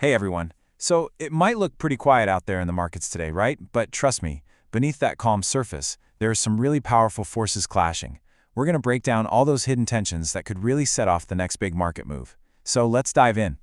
Hey everyone. So it might look pretty quiet out there in the markets today, right? But trust me, beneath that calm surface, there are some really powerful forces clashing. We're going to break down all those hidden tensions that could really set off the next big market move. So let's dive in.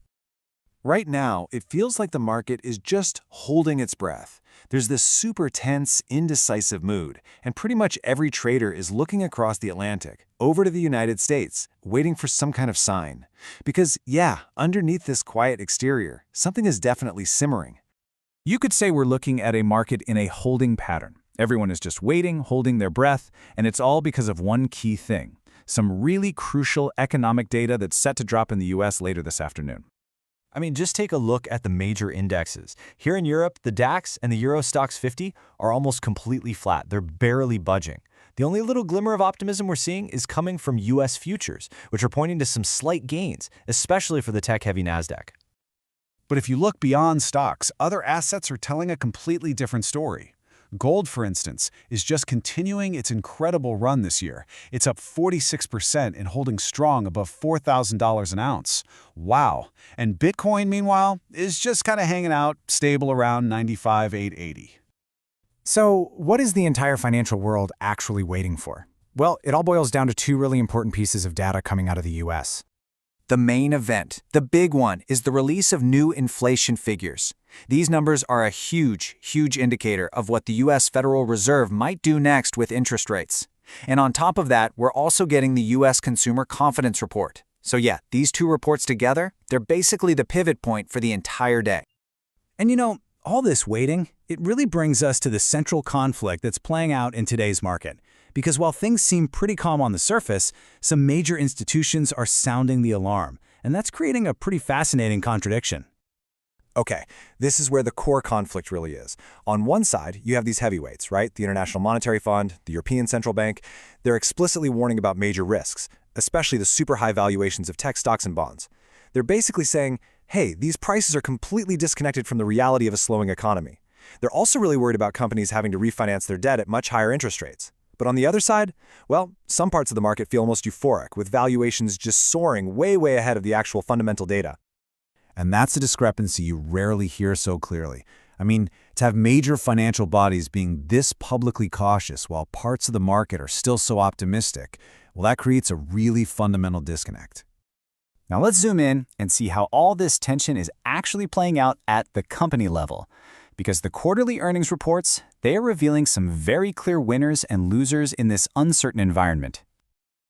Right now, it feels like the market is just holding its breath. There's this super tense, indecisive mood, and pretty much every trader is looking across the Atlantic, over to the United States, waiting for some kind of sign. Because, yeah, underneath this quiet exterior, something is definitely simmering. You could say we're looking at a market in a holding pattern. Everyone is just waiting, holding their breath, and it's all because of one key thing: some really crucial economic data that's set to drop in the US later this afternoon. I mean, just take a look at the major indexes. Here in Europe, the DAX and the Euro Stoxx 50 are almost completely flat. They're barely budging. The only little glimmer of optimism we're seeing is coming from US futures, which are pointing to some slight gains, especially for the tech-heavy Nasdaq. But if you look beyond stocks, other assets are telling a completely different story. Gold, for instance, is just continuing its incredible run this year. It's up 46% and holding strong above $4,000 an ounce. Wow. And Bitcoin, meanwhile, is just kind of hanging out, stable around 95,880. So, what is the entire financial world actually waiting for? Well, it all boils down to two really important pieces of data coming out of the US. The main event, the big one, is the release of new inflation figures. These numbers are a huge indicator of what the US Federal Reserve might do next with interest rates. And on top of that, we're also getting the US Consumer Confidence Report. So yeah, these two reports together, they're basically the pivot point for the entire day. And you know, all this waiting, it really brings us to the central conflict that's playing out in today's market. Because while things seem pretty calm on the surface, some major institutions are sounding the alarm, and that's creating a pretty fascinating contradiction. Okay, this is where the core conflict really is. On one side, you have these heavyweights, right? The International Monetary Fund, the European Central Bank. They're explicitly warning about major risks, especially the super high valuations of tech stocks and bonds. They're basically saying, hey, these prices are completely disconnected from the reality of a slowing economy. They're also really worried about companies having to refinance their debt at much higher interest rates. But on the other side, well, some parts of the market feel almost euphoric, with valuations just soaring way ahead of the actual fundamental data. And that's a discrepancy you rarely hear so clearly. I mean, to have major financial bodies being this publicly cautious while parts of the market are still so optimistic, well, that creates a really fundamental disconnect. Now let's zoom in and see how all this tension is actually playing out at the company level. Because the quarterly earnings reports, they are revealing some very clear winners and losers in this uncertain environment.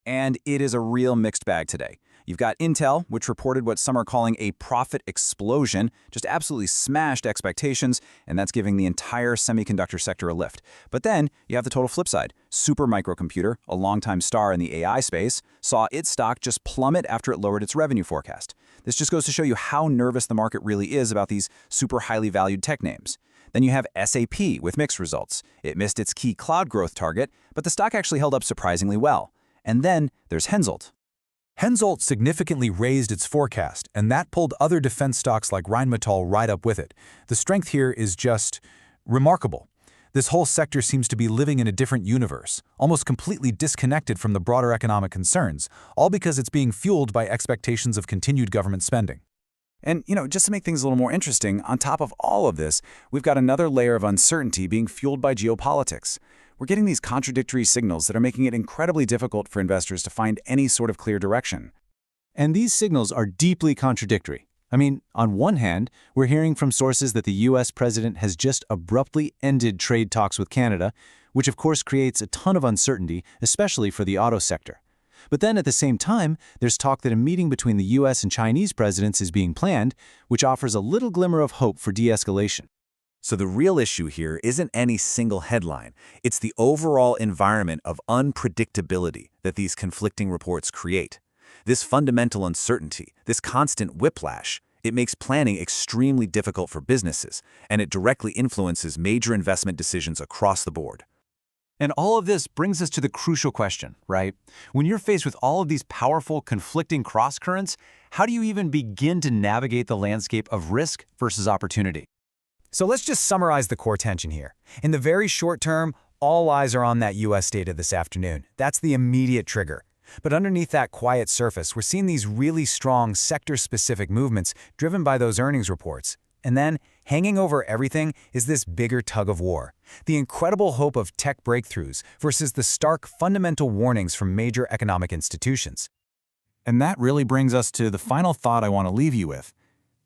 And it is a real mixed bag today. You've got Intel, which reported what some are calling a profit explosion, just absolutely smashed expectations, and that's giving the entire semiconductor sector a lift. But then you have the total flip side. Supermicrocomputer, a longtime star in the AI space, saw its stock just plummet after it lowered its revenue forecast. This just goes to show you how nervous the market really is about these super highly valued tech names. Then you have SAP with mixed results. It missed its key cloud growth target, but the stock actually held up surprisingly well. And then there's Hensoldt. Hensoldt significantly raised its forecast, and that pulled other defense stocks like Rheinmetall right up with it. The strength here is just remarkable. This whole sector seems to be living in a different universe, almost completely disconnected from the broader economic concerns, all because it's being fueled by expectations of continued government spending. And, you know, just to make things a little more interesting, on top of all of this, we've got another layer of uncertainty being fueled by geopolitics. We're getting these contradictory signals that are making it incredibly difficult for investors to find any sort of clear direction. And these signals are deeply contradictory. I mean, on one hand, we're hearing from sources that the US president has just abruptly ended trade talks with Canada, which of course creates a ton of uncertainty, especially for the auto sector. But then at the same time, there's talk that a meeting between the US and Chinese presidents is being planned, which offers a little glimmer of hope for de-escalation. So the real issue here isn't any single headline. It's the overall environment of unpredictability that these conflicting reports create. This fundamental uncertainty, this constant whiplash, it makes planning extremely difficult for businesses, and it directly influences major investment decisions across the board. And all of this brings us to the crucial question, right? When you're faced with all of these powerful, conflicting crosscurrents, how do you even begin to navigate the landscape of risk versus opportunity? So let's just summarize the core tension here. In the very short term, all eyes are on that US data this afternoon. That's the immediate trigger. But underneath that quiet surface, we're seeing these really strong sector-specific movements driven by those earnings reports. And then, hanging over everything is this bigger tug-of-war. The incredible hope of tech breakthroughs versus the stark fundamental warnings from major economic institutions. And that really brings us to the final thought I want to leave you with.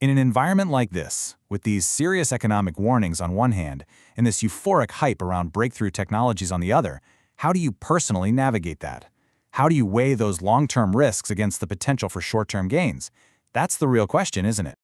In an environment like this, with these serious economic warnings on one hand and this euphoric hype around breakthrough technologies on the other, how do you personally navigate that? How do you weigh those long-term risks against the potential for short-term gains? That's the real question, isn't it?